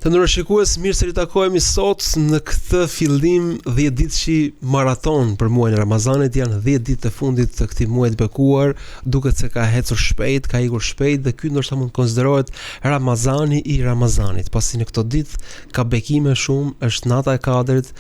Të nërë shikues, mirë se ritakojemi sot në këtë fillim 10 ditëshi maraton për muajin e Ramazanit. Janë 10 ditë të fundit të këtij muaji të bekuar, duket se ka ecur shpejt, ka ikur shpejt dhe ky ndoshta mund të konsiderohet Ramazani i Ramazanit, pasi në këto ditë ka bekime shumë, është nata e Kadrit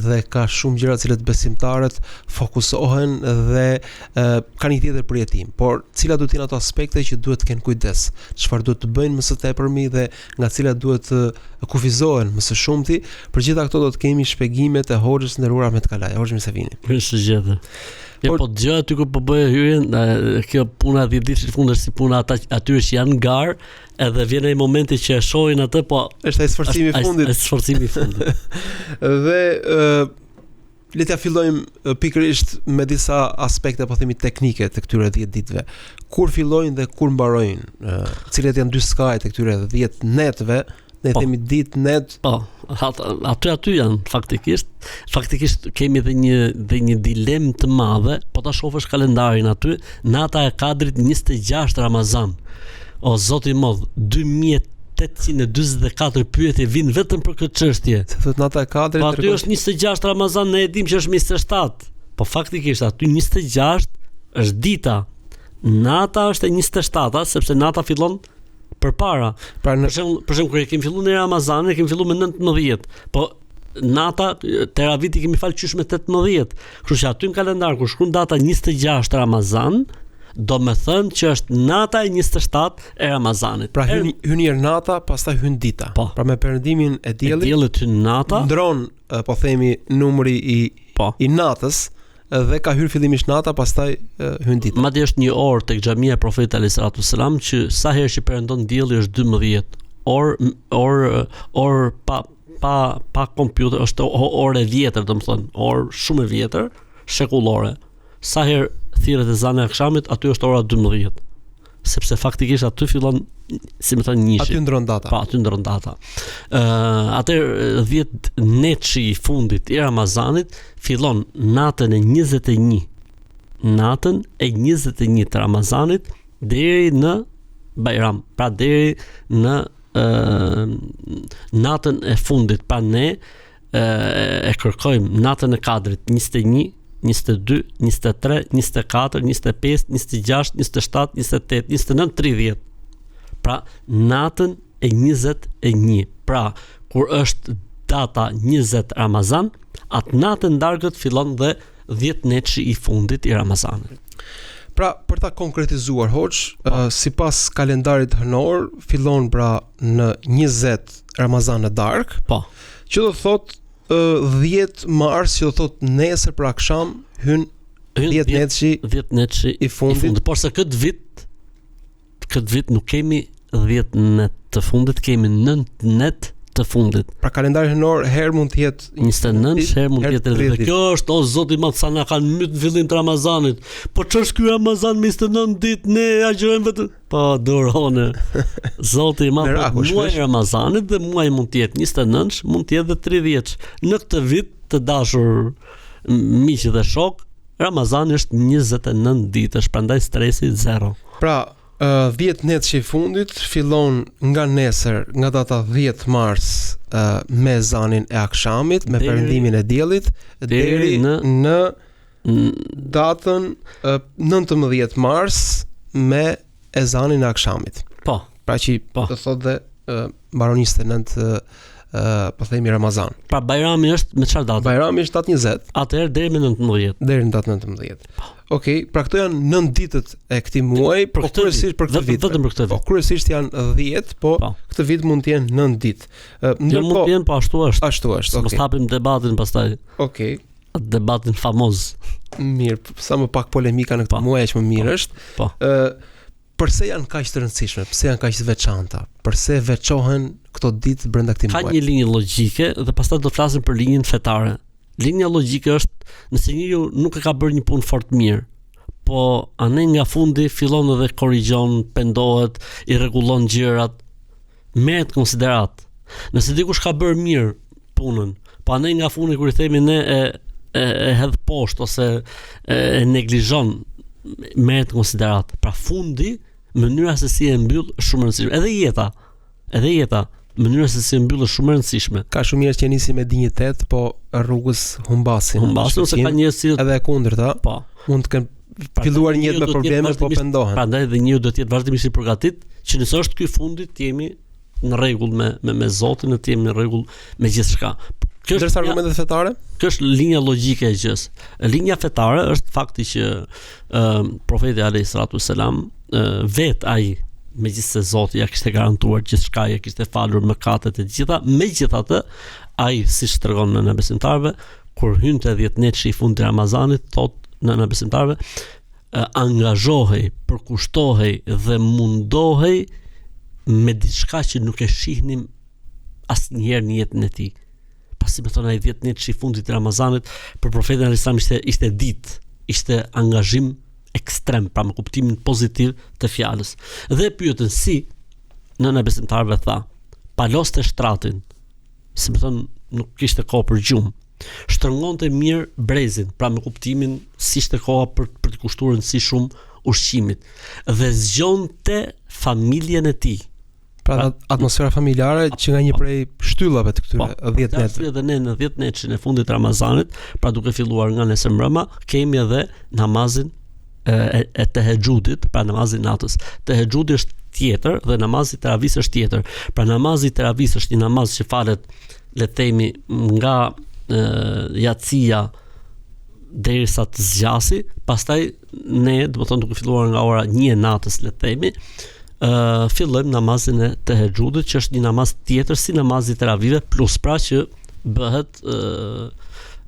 dhe ka shumë gjëra të cilët besimtarët fokusohen dhe kanë një tjetër përjetim. Por cilat duhet të jenë ato aspekte që duhet të kenë kujdes, çfarë duhet të bëjnë më së tepërmi dhe nga cilat duhet të kufizohen më së shumti. Për gjitha këto do të kemi shpjegimet e Hoxhës nderuar Ahmet Kalaj. Hoxhë, mirë se vini. Mirë se gjete. Po dëgjoj aty ku po bëj hyrjen, kjo puna 10 ditë të fundit si puna atyre që janë gar, edhe vjen ai momenti që e shohin atë, po është ai sforcimi i fundit. Është sforcimi i fundit. Dhe le të fillojmë pikërisht me disa aspekte, po themi teknike të këtyre 10 ditëve. Kur fillojnë dhe kur mbarojnë? Cilat janë dy skajet e këtyre 10 netëve? Ne themi ditë net. Po, aty janë faktikisht. Faktikisht kemi dhe një dilemë të madhe, po ta shohësh kalendarin aty, nata e Kadrit 26 Ramazan. O zoti i madh, 2844 pyetje vinë vetëm për këtë çështje. Se thot nata e Kadrit. Po aty është 26 Ramazan, ne e dimë që është 27. Po faktikisht aty 26 është dita. Nata është e 27-a, sepse nata fillon përpara. Për shembull, kur e kemi filluar në Ramazan, e kemi filluar me 19, po nata teraviti kemi fal qysh me 18. Kështu që aty në kalendar kur shkruan data 26 Ramazan, do me thënë që është nata e 27 e Ramazanit. Pra hyn nata, pastaj hyn dita. Pra me perëndimin e diellit hyn nata. Ndron, po themi, numri i natës. Dhe ka hyrë fillimisht nata, pastaj hyn dita. Madje është një orë tek xhamia e Profetit alayhis salatu wasalam që sa herë që perëndon dielli është 12. Orë pa kompjuter, është orë e vjetër, domethënë, orë shumë e vjetër, shekullore. Sa herë thirret ezani e akşamit, aty është ora 12. Sepse faktikisht aty fillon, si më thënë, nishi. Aty ndron data. Pa, aty ndron data. Atëherë 10 netshi i fundit i Ramazanit fillon natën e 21. Natën e 21 të Ramazanit deri në Bajram. Pra deri në natën e fundit. Pra ne e kërkojmë natën e Kadrit 21, 22, 23, 24, 25, 26, 27, 28, 29, 30. Pra natën e 21. Pra kur është data 20 Ramazan, atë natën darkët fillon dhe 10 netshi i fundit i Ramazanit. Pra për ta konkretizuar, Hoxh, sipas kalendarit hënor fillon pra në 20 Ramazan e dark. Po. Që do thotë 10 mars, që do thotë nesër për akşam hyn 10 netshi i fundit. Por se këtë vit nuk kemi 10 net të fundit, kemi 9 net të fundit. Pra kalendari hënor herë mund të jetë 29, herë mund të jetë 30. Kjo është, o zoti i madh, sa na kanë myt në fillim të Ramazanit. Po ç'është ky Ramazan me 29 ditë, ne agjërojmë vetëm. Po dorone. Zoti i madh, muaji i Ramazanit dhe muaji mund të jetë 29, mund të jetë edhe 30. Në këtë vit të dashur miq dhe shok, Ramazani është 29 ditësh, prandaj stresi 0. Pra 10 netshi i fundit fillon nga nesër, nga data 10 mars me ezanin e akşamit, me perëndimin e diellit deri në datën 19 mars me ezanin e akşamit. Po. Pra që do thotë dhe mbaron 29 po themi Ramazan. Pra Bajrami është me çfarë datë? Bajrami është datë 20. Atëherë deri me 19. Deri në datë 19. Okej, pra këto janë 9 ditët e këtij muaji, por kryesisht për këtë vit. Vetëm për këtë vit. Po kryesisht janë 10, po këtë vit mund të jenë 9 ditë. Mund të jenë, po ashtu është. Ashtu është. Mos hapim debatin pastaj. Okej. Debatin famoz. Mirë, sa më pak polemika në këtë muaj aq më mirë është. Po. Përse janë kaq të rëndësishme? Pse janë kaq të veçanta? Përse veçohen këto ditë brenda këtij muaji? Ka një linjë logjike dhe pastaj do të flasim për linjën fetare. Linja logjike është nëse njeriu nuk e ka bërë një punë fort mirë, po anë nga fundi fillon edhe korrigjon, pendohet, i rregullon gjërat, merret konsiderat. Nëse dikush ka bërë mirë punën, po anë nga fundi kur I themi ne e hedh poshtë ose e neglizhon, merret konsiderat. Pra fundi, mënyra se si e mbyll shumë e rëndësishme. Edhe jeta. mënyra se si mbyllë shumë e rëndësishme. Ka shumë njerëz që nisin me dinjitet, po rrugës humbasin ose ka njerëz që edhe e kundërta. Po. Mund të kenë filluar një jetë me probleme, po pendohen. Prandaj dhe njeriu do të jetë vazhdimisht i përgatitur që nëse është ky fundi të jemi në rregull me Zotin, të jemi në rregull me gjithçka. Kjo është argumentet fetare? Kjo është linja logjike e gjës. Linja fetare është fakti që profeti alayhis salatu wassalam vet ai megjithëse Zoti ja kishte garantuar gjithçka, ja kishte falur mëkatet e gjitha, megjithatë ai siç tregon në besimtarëve, kur hynte 10 netësh i fundit të Ramazanit, thotë në besimtarëve, angazhohej, përkushtohej dhe mundohej me diçka që nuk e shihnim asnjëherë në jetën e tij. Pasi më thonë ai 10 netësh i fundit të Ramazanit për profetin alayhis salam ishte ditë, ishte angazhim ekstrem, pra me kuptimin pozitiv të fjalës. Dhe pyetën si nëna besimtarëve tha, paloste shtratin, si më thon nuk kishte kohë për gjumë. Shtrëngonte mirë brezin, pra me kuptimin si ishte koha për të kushtuar rëndësi shumë ushqimit. Dhe zgjonte familjen e tij. Pra atmosfera familjare që nga një prej shtyllave të këtyre 10 netëve. Dhe ne në 10 netëshin e fundit të Ramazanit, pra duke filluar nga nesër mbrëma, kemi edhe namazin e tehexhudit, pra namazi natës. Tehexhudi është tjetër dhe namazi teravis është tjetër. Pra namazi teravis është një namaz që falet, le të themi, nga yatsia derisa të zgjasi, pastaj ne, do të thonë duke filluar nga ora 1 e natës, le të themi, fillojmë namazin e tehexhudit, që është një namaz tjetër si namazi teravive, plus pra që bëhet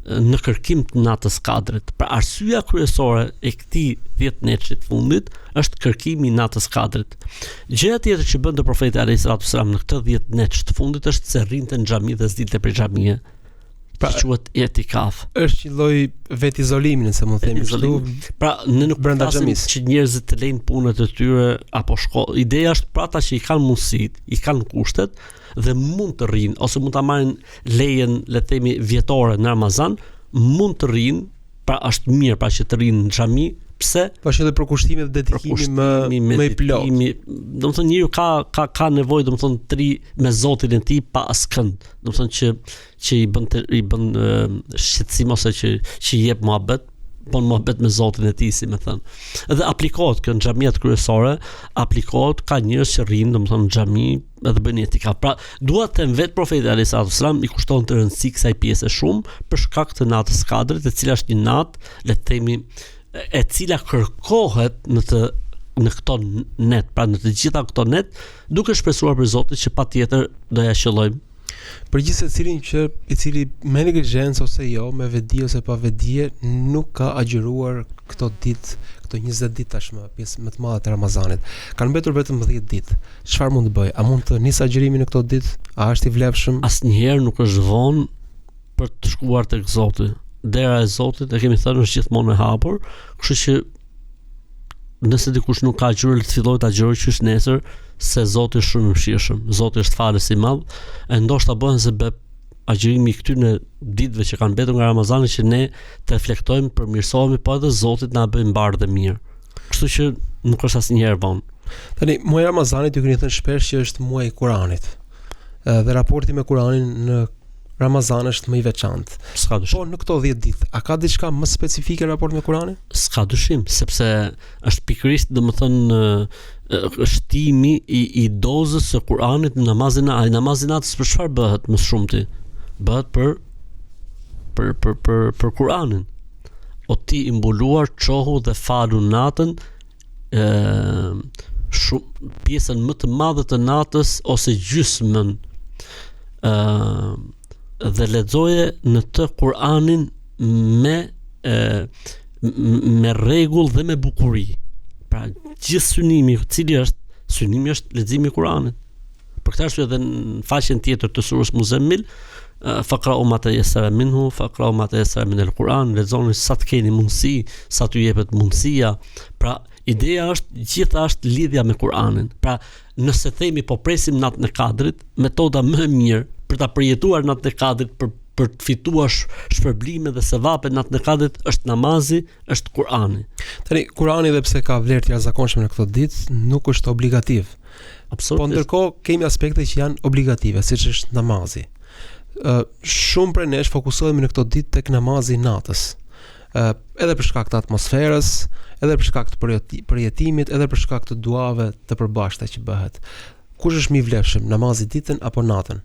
në kërkim të natës kadrit. Pra arsyeja kryesore e këtij 10 netësh të fundit është kërkimi i natës kadrit. Gjëja tjetër që bën profeti alayhis salatu wassalam në këtë 10 netësh të fundit është se rrinte në xhami dhe s'dilte prej xhamie. Pra quhet etikaf. Është një lloj vet izolimi, nëse mund të themi kështu. Pra ne nuk brenda xhamis që njerëzit të lejnë punët e tyre apo shkollë. Ideja është pra ata që i kanë mundësit, i kanë kushtet dhe mund të rrinë ose mund ta marrin lejen, le të themi, vjetore në Ramazan, mund të rrinë, pra është mirë pra që të rrinë në xhami. Pse? Po është edhe përkushtimi dhe dedikimi më i plot. Domethënë njeriu ka nevojë, domethënë të ri me Zotin e tij pa askënd. Domethënë që i bën shqetësim ose që i jep muhabet, po muhabet me Zotin e tij, si më thën. Dhe aplikohet kjo në xhamiat kryesore, aplikohet ka njerëz që rrinë, domethënë në xhami edhe bëjnë etikaf. Pra dua të them vet profeti alayhis salam i kushton të rëndësi kësaj pjese shumë për shkak të natës kadrit, e cila është një natë, le të themi, e cila kërkohet në këto net, pra në të gjitha këto net, duke shpresuar për Zotin që patjetër do ja qellojmë. Për gjithë secilin i cili me neglizhencë ose jo, me vedi ose pa vedije, nuk ka agjëruar këto ditë, këto 20 ditë tashmë, pjesë më të madhe të Ramazanit. Kanë mbetur vetëm 10 ditë. Çfarë mund të bëj? A mund të nis agjërimin në këto ditë? A është i vlefshëm? Asnjëherë nuk është vonë për të shkuar tek Zoti. Dera e Zotit, e kemi thënë, është gjithmonë e hapur, kështu që nëse dikush nuk ka agjëruar, le të fillojë ta agjërojë qysh nesër, se Zoti është shumë i mëshirshëm, Zoti është falës i madh, e ndoshta bëhen se agjërimi i këtyre ditëve që kanë mbetur nga Ramazani që ne të reflektojmë, përmirësohemi, po edhe Zoti na bëjë mbar dhe mirë. Kështu që nuk është asnjëherë vonë. Tani, muaji i Ramazanit ju keni thënë shpesh që është muaji i Kuranit. Dhe raporti me Kuranin në Ramazan është më i veçantë. S'ka dyshim. Po në këto 10 ditë, a ka diçka më specifike raport me Kuranin? S'ka dyshim, sepse është pikërisht, domethënë, shtimi i dozës së Kuranit në namazin natës. Për çfarë bëhet më shumë ti? Bëhet për Kuranin. O ti i mbuluar, çohu dhe falu natën, shumë pjesën më të madhe të natës ose gjysmën, dhe lexoje në të Kur'anin me rregull dhe me bukuri. Pra gjithë synimi, synimi është leximi i Kur'anit. Për këtë arsye edhe në faqen tjetër të surës Muzammil, faqra'u ma tayassara minhu, faqra'u ma tayassara min al-Quran, lexoni sa të keni mundësi, sa t'ju jepet mundësia. Pra ideja është gjithashtu lidhja me Kur'anin. Pra nëse themi po presim natën e Kadrit, metoda më e mirë për ta përjetuar natën e Kadrit, për të fituar shpërblime dhe sevape natën e Kadrit është namazi, është Kur'ani. Tani Kur'ani edhe pse ka vlerë të jashtëzakonshme në këtë ditë, nuk është obligativ. Absolutisht. Po ndërkohë kemi aspekte që janë obligative, siç është namazi. Shumë prej nesh fokusohemi në këto ditë tek namazi i natës. Edhe për shkak të atmosferës, edhe për shkak të përjetimit, edhe për shkak të duave të përbashkëta që bëhet. Kush është më i vlefshëm, namazi ditën apo natën?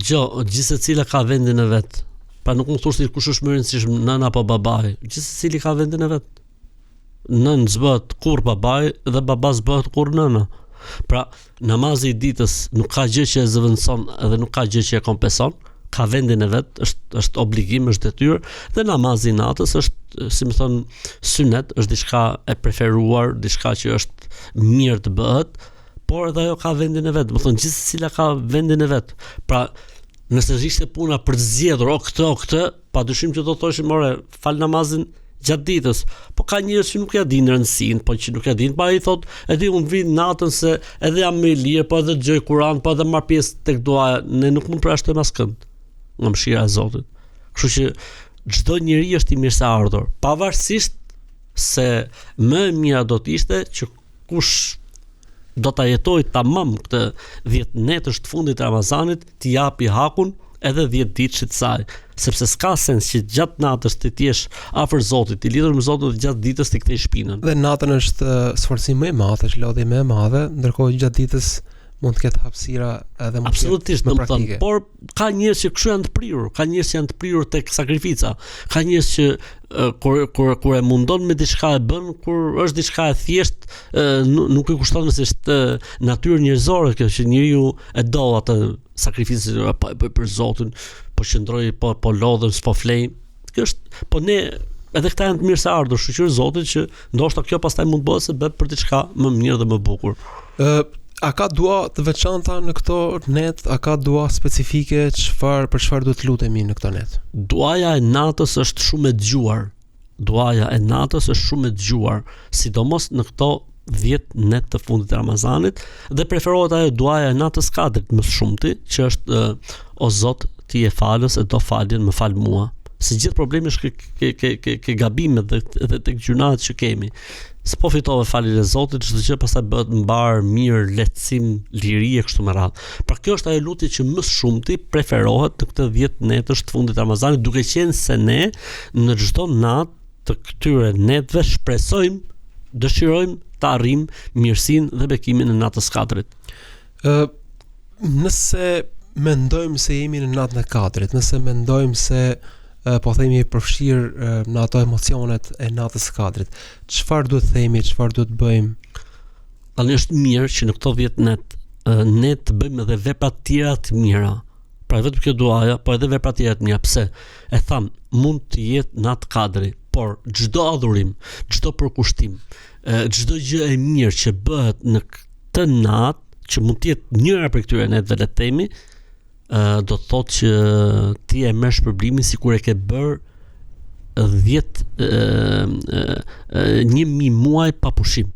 Gjithë secila ka vendin e vet. Pra nuk mund të thosh kush është më i rëndësishëm, nëna apo babai. Gjithë secili ka vendin e vet. Nën zbët kur babai dhe baba zbët kur nëna. Pra namazi i ditës nuk ka gjë që e zëvendëson edhe nuk ka gjë që e kompenson, ka vendin e vet, është obligim, është detyrë, dhe namazi i natës është, si më thon, sunet, është diçka e preferuar, diçka që është mirë të bëhet, por edhe ajo ka vendin e vet. Do të thonë gjithsesi ka vendin e vet. Pra nëse ishte puna për të zgjedhur këtë, padyshim që do të thoshim more, fal namazin gjatë ditës, po ka njerëz që nuk ja dinë rëndësinë, po që nuk ja dinë, pa i thot, edhe unë vi natën se edhe jam më i lirë, po edhe dëgjoj Kur'an, po edhe marr pjesë tek duaja, ne nuk mund përshtojmë askënd nga mëshira e Zotit. Kështu që çdo njeri është i mirëseardhur, pavarësisht se më e mira do të ishte që kush do ta jetoj tamam këtë 10 netësh të fundit të Ramazanit, t'i japi hakun edhe 10 ditëshit saj, sepse s'ka sens që gjatë natës të jesh afër Zotit, të lidhur me Zotin, dhe gjatë ditës të kthej shpinën. Dhe natën është sforcim më i madh, është lodhje më e madhe, ndërkohë gjatë ditës mund të ketë hapësira edhe më absolutisht më praktike. Por ka njerëz që kështu janë të prirur, ka njerëz që janë të prirur tek sakrifica, ka njerëz që kur e mundon me diçka e bën, kur është diçka e thjesht, nuk i kushton se është natyrë njerëzore kjo, që njeriu e do atë sakrificën, po e bëj për Zotin, po qëndroj, po lodhem, s'po flej. Kjo është, po ne edhe këta janë të mirëseardhur, shoqëroj Zotit që ndoshta kjo pastaj mund bëhet se bëhet për diçka më mirë dhe më bukur. A ka dua të veçanta në këto net? A ka dua specifike për çfarë duhet lutemi në këto net? Duaja e natës është shumë e dëgjuar. Duaja e natës është shumë e dëgjuar, sidomos në këto 10 net të fundit të Ramazanit, dhe preferohet ajo duaja e natës kadrit më shumti, që është o Zot, ti je falës e do faljen, më fal mua. Si gjithë problemi është ke gabimet dhe tek gjunat që kemi. S'po fitove faljen e Zotit, çdo gjë pastaj bëhet mbar, mirë, lehtësim, liri e kështu me radhë. Pra kjo është ajo lutje që më shumti preferohet në këtë 10 netësh të fundit të Ramazanit, duke qenë se ne në çdo natë të këtyre netëve shpresojmë, dëshirojmë të arrijmë mirësinë dhe bekimin e natës kadrit. Nëse mendojmë se jemi në natën e kadrit, nëse mendojmë se po themi përfshirë në ato emocionet e natës së kadrit, çfarë duhet themi, çfarë duhet bëjmë? Tani është mirë që në këto 10 ne të bëjmë edhe vepra të tjera të mira. Pra vetëm kjo duaja, po edhe vepra të tjera të mira. Pse? E tham, mund të jetë natë kadri, por çdo adhurim, çdo përkushtim, çdo gjë e mirë që bëhet në këtë natë, që mund të jetë njëra për këtyre netëve, le të themi, do të thotë që ti e merr shpërblimin sikur e ke bër 1000 muaj pa pushim.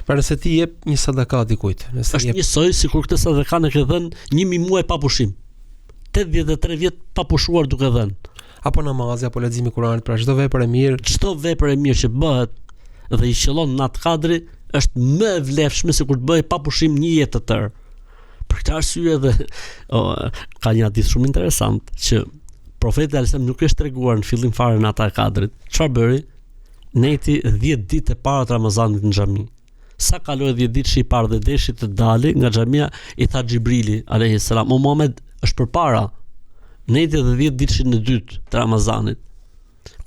Pra nëse ti jep një sadaka dikujt, është njësoj sikur këtë sadaka e ke dhënë 1000 muaj pa pushim. 83 vjet pa pushuar duke dhënë. Apo namazi, apo leximi i Kuranit, pra çdo vepër e mirë, që bëhet dhe i qëllon natë kadri është më e vlefshme se kur të bëj pa pushim një jetë të tërë. Për këtë arsye dhe ka një hadith shumë interesant që profeti Alisem nuk është treguar në fillim fare nata e kadrit. Çfarë bëri? Neti 10 ditë e para të Ramazanit në xhami. Sa kaloi 10 ditë i parë dhe deshi të dali nga xhamia, i tha Xhibrili alayhis salam, "O Muhammed, është përpara." Neti dhe 10 ditëshin e dytë të Ramazanit.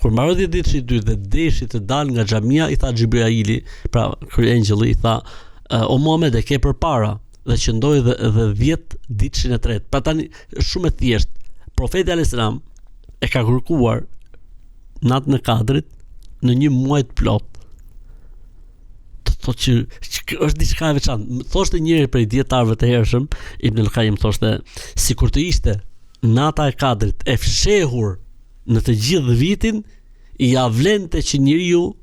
Kur mbaroi 10 ditësh i dytë dhe deshi të dal nga xhamia, i tha Xhibraili, pra kryengjëlli, i tha, "O Muhammed, e ke përpara." Dhe qëndoi dhe 10 ditëshin e tretë. Pra tani shumë e thjeshtë. Profeti alayhis salam e ka kërkuar natën e kadrit në një muaj të plot. Thotë që është diçka e veçantë. Thoshte njëri prej dietarëve të hershëm, Ibn al-Qayyim, thoshte sikur të ishte nata e kadrit e fshehur në të gjithë vitin, ja vlente që njeriu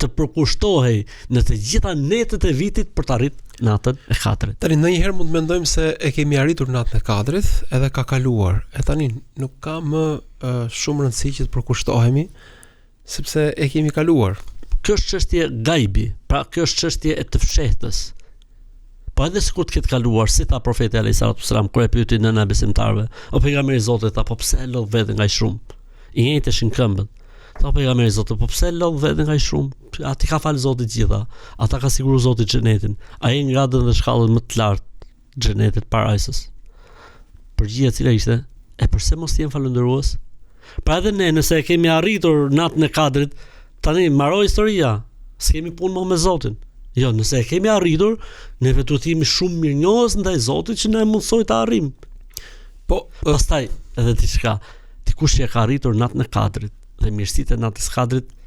të përkushtohej në të gjitha netët e vitit për të arritur natën e kadrit. Tani ndonjëherë mund të mendojmë se e kemi arritur natën e kadrit edhe ka kaluar. E tani nuk ka më shumë rëndësi që të përkushtohemi sepse e kemi kaluar. Kjo është çështje gajbi, pra kjo është çështje e të fshehtës. Po edhe sikur të ketë kaluar, si tha profeti alayhis salam kur e pyeti nëna e besimtarëve, o pejgamberi i Zotit, apo pse lodh veten nga shumë? I njëjtëshin këmbët. Tha pejgamberi i Zotit, po pse lodh veten nga shumë? Ati ka fal Zoti gjitha. Ata ka siguruar Zoti xhenetin. Ai ngradën dhe shkallën më të lartë xhenetit parajsës. Përgjigja cila ishte? E përse mos jem falëndërues? Pra edhe ne nëse e kemi arritur natën e Kadrit, tani mbaroi historia. S'kemi punë më me Zotin. Jo, nëse e kemi arritur, ne vetë duhet të jemi shumë mirënjohës ndaj Zotit që na mundsoi ta arrijmë. Po, pastaj edhe diçka, dikush që e ka arritur natën e Kadrit dhe mirësitë e natës së Kadrit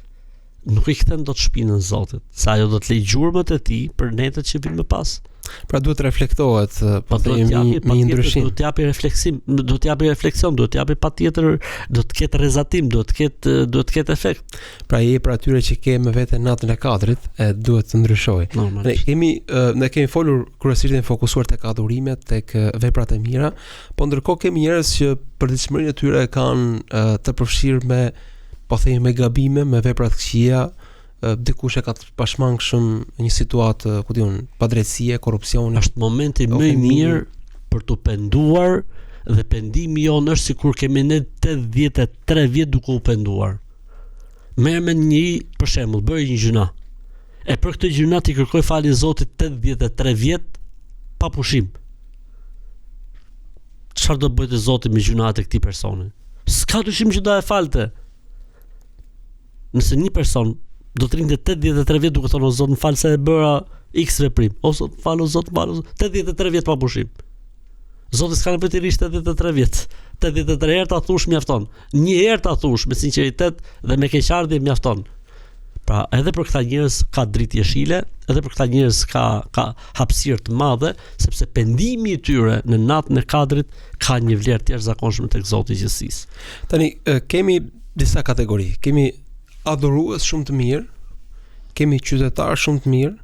nuk i kthen dot shpinën Zotit, se ajo do të lejë gjurmët e tij për netët që vinë më pas. Pra duhet reflektohet, po të jemi me një ndryshim. Duhet të japi refleksim, duhet të japi refleksion, duhet të japi patjetër, do të ketë rrezatim, do të ketë efekt. Pra je për atyre që ke me vete natën e Kadrit, duhet të ndryshojë. Ne kemi folur kryesisht të fokusuar tek adhurimet, tek veprat e mira, po ndërkohë kemi njerëz që përditshmërinë e tyre kanë të përfshirë me, po themi, me gabime, me vepra të këqija. Dikush e ka të pashmangshëm një situatë, ku diun, padrejtësie, korrupsioni. Është momenti më i mirë për të penduar, dhe pendimi jonë është sikur kemi ne 83 vjet duke u penduar. Merr me një, për shembull, bëri një gjuna. E për këtë gjuna ti kërkoj falje Zotit 83 vjet pa pushim. Çfarë do bëjë Zoti me gjunat e këtij personi? S'ka dyshim që do e falte. Nëse një person do të rinte 83 vjet duke thonë o Zot më fal se e bëra X veprim. O Zot fal, o Zot fal, 83 vjet pa pushim. Zoti s'ka nevojë të rish 83 vjet. 83 herë ta thush mjafton. Një herë ta thush me sinqeritet dhe me keqardhje mjafton. Pra, edhe për këta njerëz ka dritë jeshile, edhe për këta njerëz ka hapësirë të madhe, sepse pendimi i tyre në natën e Kadrit ka një vlerë të jashtëzakonshme tek Zoti i gjithësisë. Tani kemi disa kategori. Kemi adhurues shumë të mirë, kemi qytetar shumë të mirë,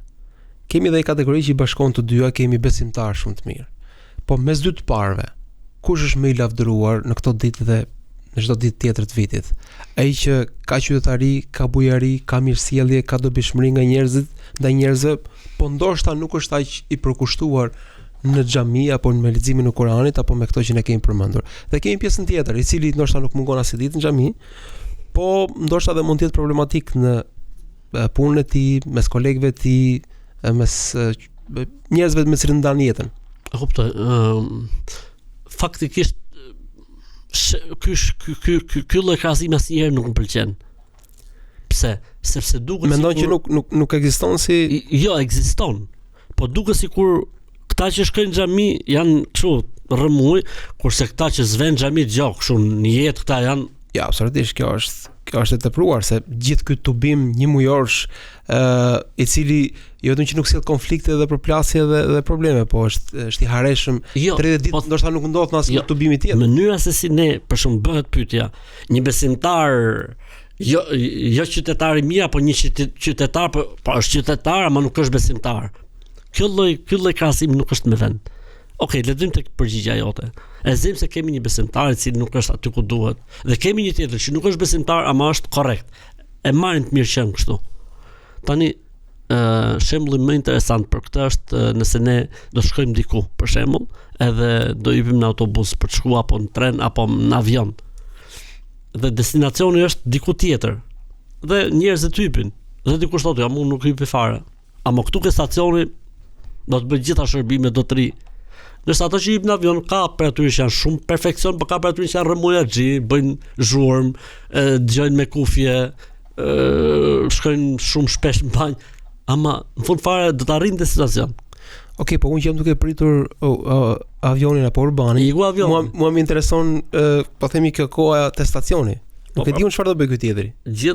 kemi edhe kategori që i bashkon të dyja, kemi besimtar shumë të mirë. Po mes dy të parëve, kush është më i lavdëruar në këto ditë dhe në çdo ditë tjetër të vitit? Ai që ka qytetari, ka bujari, ka mirësjellje, ka dobishmëri nga njerëzit, ndaj njerëzve, po ndoshta nuk është aq i përkushtuar në xhami apo me leximin e Kuranit apo me këto që ne kemi përmendur. Dhe kemi pjesën tjetër, i cili ndoshta nuk mungon as ditë në xhami, po ndoshta dhe mund të jetë problematik në punën e tij, mes kolegëve të tij, mes njerëzve me cilë ndan jetën. E kuptoj. Faktikisht ky lloj krahasimi asnjëherë nuk më pëlqen. Pse? Sepse duket mendon që nuk ekziston si jo ekziston. Po duket sikur këta që shkojnë në xhami janë kështu rrëmuj, kurse këta që s'vën në xhami gjao kështu në jetë këta janë. Ja, absolutisht, kjo është e tepruar, se gjithë ky tubim një mujorsh, i cili jo vetëm që nuk sjell konflikte dhe përplasje dhe probleme, po është i harreshëm. 30 ditë ndoshta nuk ndodh as një tubim i tjetër. Mënyra se si ne, për shemb, bëhet pyetja, një besimtar, jo qytetar i mirë, apo një qytetar, po është qytetar, ama nuk është besimtar. Ky lloj krahasimi nuk është me vend. Okej, le të vim tek përgjigjja jote. E zëm se kemi një besimtar i cili nuk është aty ku duhet, dhe kemi një tjetër që nuk është besimtar, ama është korrekt. E marrin të mirë qenë kështu. Tani, shembulli më interesant për këtë është nëse ne do shkojmë diku, për shembull, edhe do hypim në autobus për të shkuar apo në tren apo në avion. Dhe destinacioni është diku tjetër. Dhe njerëzit hypin. Dhe dikush thotë, ja, unë nuk hypi fare. Ama këtu ke stacioni do të bëj gjitha shërbimet do të ri. Nëse ato që hip në avion ka për atyre që janë shumë perfekcion, por ka për atyre që janë rëmujaxhi, bëjnë zhurmë, dëgjojnë me kufje, shkojnë shumë shpesh në banjë, ama në fund fare do të arrijnë destinacion. Okej, po unë jam duke pritur avionin apo urbanin. Mua më intereson, po themi, kjo koha te stacioni. Nuk e di unë çfarë do bëj ky tjetri.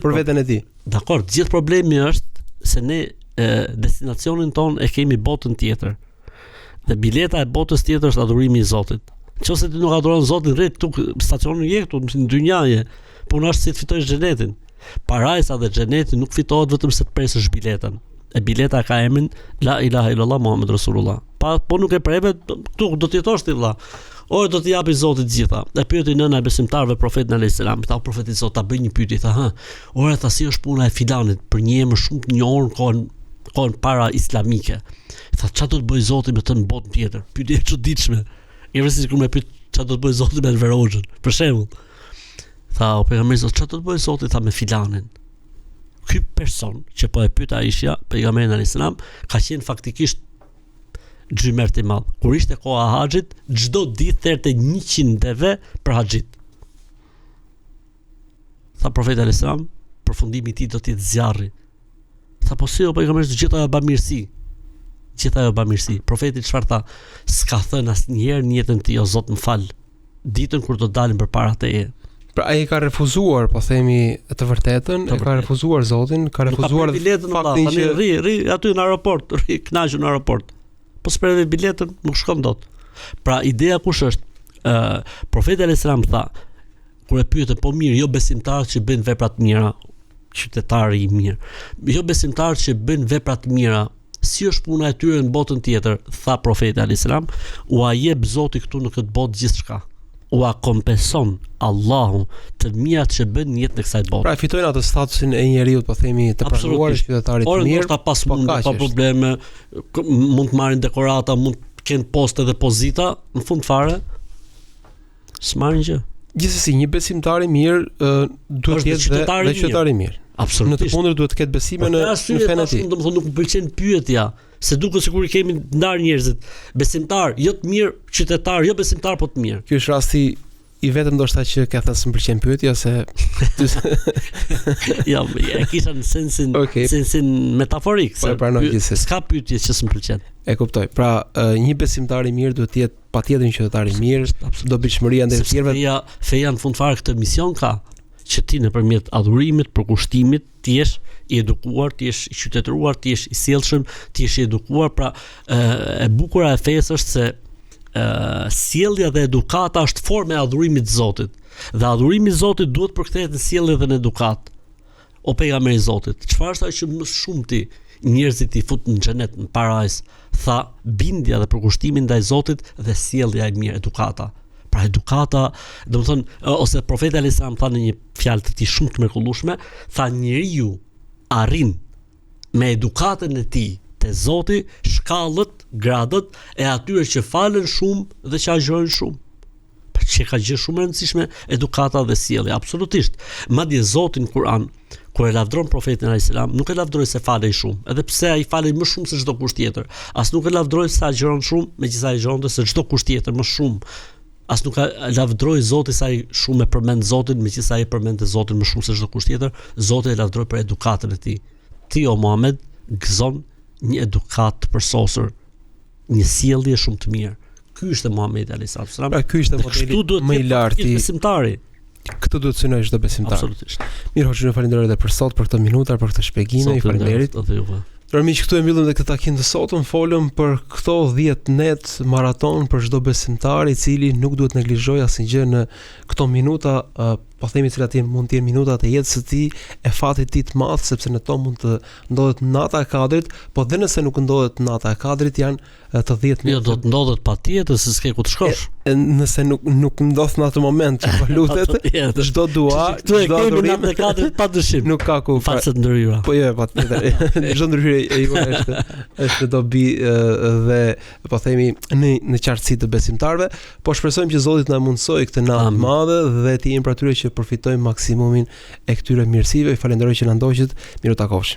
Për veten e tij. Dakor, gjithë problemi është se ne destinacionin ton e kemi botën tjetër. Dhe bileta e botës tjetër është adhurimi i Zotit. Nëse ti nuk adhuron Zotin, rrit këtu stacioni je këtu në dynjaje, por është si të fitosh xhenetin. Parajsa dhe xheneti nuk fitohet vetëm se të presësh biletën. E bileta ka emrin La ilaha illallah Muhammed Rasulullah. Po nuk e preve, këtu do të jetosh ti vëlla. Ore do të japi Zoti të gjitha. E pyeti nëna e besimtarëve profetin alayhis salam, tha profeti Zot ta bëj një pyetje, tha, ore tha si është puna e filanit për një emër shumë të njohur kohën kohën para islamike. Tha çfarë do të bëj Zoti me të në botën tjetër? Pyetje e çuditshme. I vërsi sikur më pyet çfarë do të bëj Zoti me Enver Hoxhën, për shembull. Tha o pejgamberi Zot, çfarë do të bëj Zoti tha me filanin? Ky person që po e pyet Aisha, pejgamberi alayhis salam, ka qenë faktikisht xhymert i madh. Kur ishte koha e haxhit, çdo ditë therte 100 deve për haxhit. Tha profeti alayhis salam, përfundimi i tij do të jetë zjarri. Tha po si o pejgamberi, gjithë ajo bamirësi. Gjithë ajo bamirësi. Profeti çfarë tha? S'ka thënë asnjëherë në jetën e tij o Zot më fal, ditën kur do dalim përpara teje. Pra ai ka refuzuar, po themi të vërtetën, ka refuzuar Zotin, ka refuzuar faktin që rri aty në aeroport, rri kënaqur në aeroport. Po s'preve biletën, nuk shkon dot. Pra ideja kush është? Profeti alayhis salam tha, kur e pyetën po mirë, jo besimtarët që bëjnë vepra të mira, qytetari i mirë. Jo besimtarët që bëjnë vepra të mira, si është puna e tyre në botën tjetër? Tha profeti alayhis salam, u a jep Zoti këtu në këtë botë gjithçka. U a kompenson Allahu të mirat që bën në jetën e kësaj bote. Pra fitojnë atë statusin e njeriu, po themi, të pranuar, qytetarit të mirë. Ora pas mund pa probleme, mund të marrin dekorata, mund të kenë poste dhe pozita, në fund fare s'marrin gjë. Gjithsesi një besimtar i mirë duhet të jetë dhe qytetar i mirë. Absolutisht. Në të kundër duhet të ketë besime në fenë e tij. Domethënë nuk më pëlqen pyetja, se duket sikur i kemi ndar njerëzit. Besimtar, jo të mirë, qytetar, jo besimtar, po të mirë. Ky është rasti i vetëm ndoshta që ka thënë s'm pëlqen pyetja se ja, e kisha në sensin metaforik. Po e pranoj gjithsesi. S'ka pyetje që s'm pëlqen. E kuptoj. Pra, një besimtar i mirë duhet të jetë patjetër një qytetar i mirë, dobishmëria ndër të tjerëve. Feja në fund fare këtë mision ka që ti nëpërmjet adhurimit, përkushtimit, ti jesh i edukuar, ti jesh i qytetëruar, ti jesh i sjellshëm, ti jesh i edukuar. Pra, e bukura e fesë është se sjellja dhe edukata është formë e adhurimit të Zotit. Dhe adhurimi i Zotit duhet përkthehet në sjellje dhe në edukat. O pejgamberi i Zotit, çfarë është ajo që më shumë ti njerëzit i fut në xhenet, në parajs? Tha bindja dhe përkushtimi ndaj Zotit dhe sjellja e mirë, edukata. Pra edukata, domethënë, ose profeti alayhis salam tha në një fjalë të tij shumë të mrekullueshme, tha njeriu arrin me edukatën e tij te Zoti shkallët, gradët e atyre që falen shumë dhe që agjërojnë shumë. Që ka gjë shumë e rëndësishme edukata dhe sjellja, absolutisht. Madje Zoti në Kur'an, kur e lavdron profetin alayhis salam, nuk e lavdroi se falej shumë, edhe pse ai falej më shumë se çdo kusht tjetër. As nuk e lavdroi se agjiron shumë, megjithëse agjironte se çdo kusht tjetër më shumë. As nuk e lavdroi Zoti sa ai shumë e përmend Zotin, megjithëse ai përmendte Zotin më shumë se çdo kusht tjetër. Zoti e lavdroi për edukatën e tij. Ti o Muhammed gëzon një edukat të përsosur, një sjellje shumë të mirë. Ky është Muhamedi alayhis salam. Pra ky është modeli më i lartë i besimtari. Këtë duhet të synoj çdo besimtar. Absolutisht. Mirë, hoxha, ju falenderoj edhe për sot, për këtë minutar, për këtë shpjegime, ju falenderit. Miq, këtu e mbyllim dhe këtë takim të sotëm, folëm për këto 10 net maraton për çdo besimtar i cili nuk duhet neglizhoj asnjë në këto minuta, po themi cilat mund të jenë minutat e jetës së tij, e fatit të tij të madh, sepse në to mund të ndodhet nata e kadrit, po dhe nëse nuk ndodhet nata e kadrit janë të 10 net. Jo, do të ndodhet patjetër se s'ke ku të shkosh. Nëse nuk ndodh në atë moment që po lutet, çdo dua, çdo adhurim natë e kadrit padyshim. Nuk ka ku falset ndryra. Po jo, patjetër. Çdo ndryrë e juaj është dobi dhe po themi në qartësi të besimtarëve, po shpresojmë që Zoti na mundsoj këtë natë të madhe dhe të jemi për atyre që përfitojmë maksimumin e këtyre mirësive. Ju falenderoj që na ndoqët. Miru takosh.